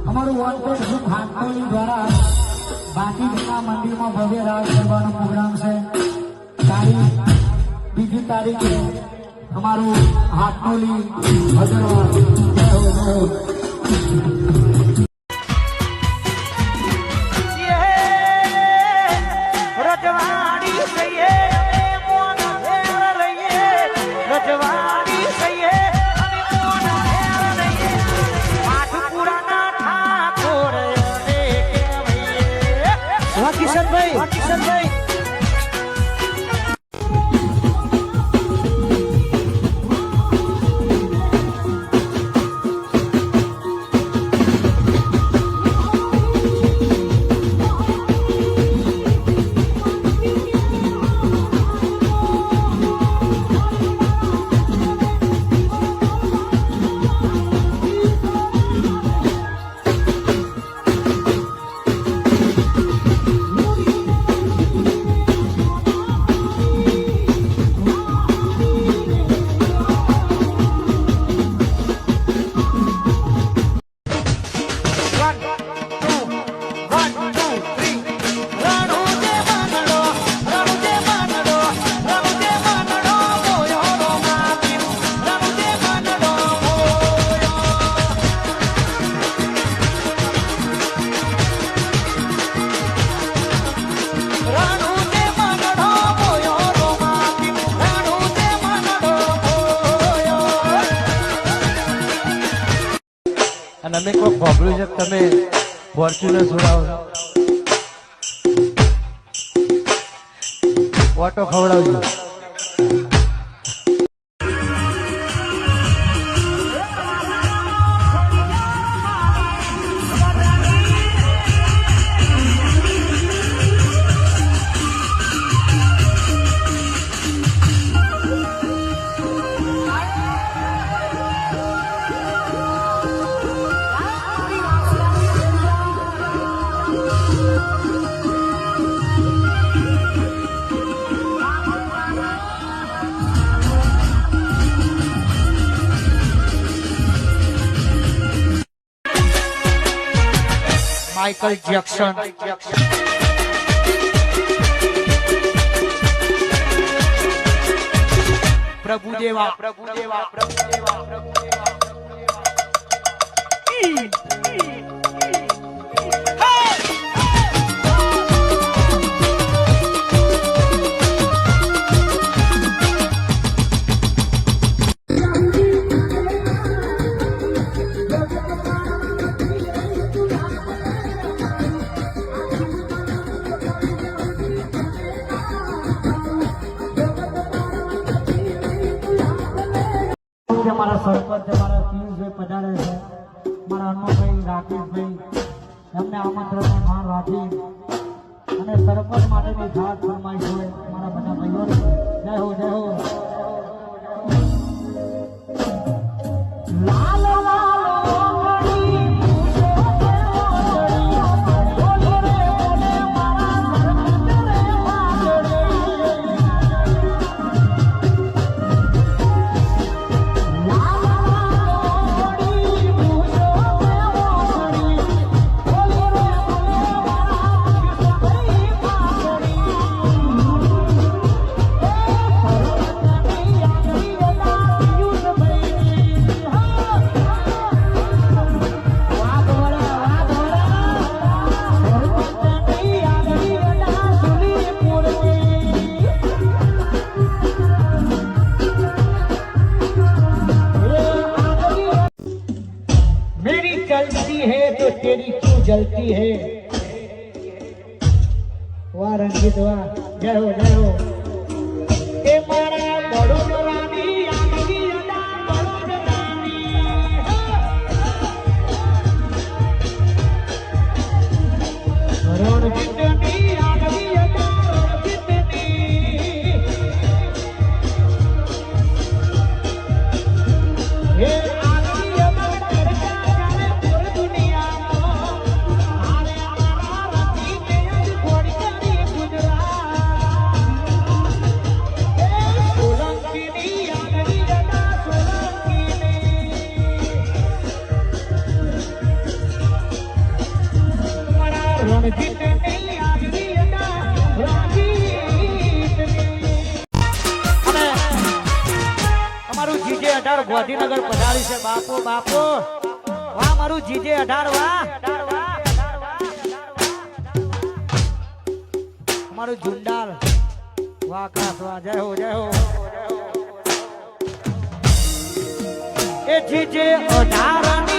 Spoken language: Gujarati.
અમારું વોન્ટેડ ગ્રુપ હાટોલી દ્વારા બાકીના મંદિરમાં ભવ્ય રાસ ગરબાનો પ્રોગ્રામ છે. બીજી તારીખે અમારું હાટોલી ભદ્રવા. કિશનભાઈ અને અમે કોઈ ખોબરું છે તમે ફોર્ચ્યુનર છોડાવો ઓટો ખવડાવજો. માઇકલ જેક્સન પ્રભુદેવા મારા સરપંચ મારા પિયુષભાઈ પધારે છે, મારા અન્નભાઈ રાકેશભાઈ એમને આમંત્રણનું માન રાખી અને સરપંચ માટેની ખાસ ફરમાઈશ હોય મારા બધા ભાઈઓને જય હો જય હો. चलती है तो तेरी क्यों जलती है. वाह रंजित वाह जय हो जय हो. ए मारा बड़ोदरानी आगनी अदा बड़ोदरानी रणजितनी आगनी अदा रणजितनी हे Thank you. રણજીતની આગવી અદા રણજીતની. અને અમારું જીજે 18 ગાંધીનગર પધારી છે. બાપુ બાપુ વાહ મારું જીજે 18 વાહ. અમારું ઝુંડાલ વાહ ખાસ વાહ. જય હો જય હો. એ જીજે 18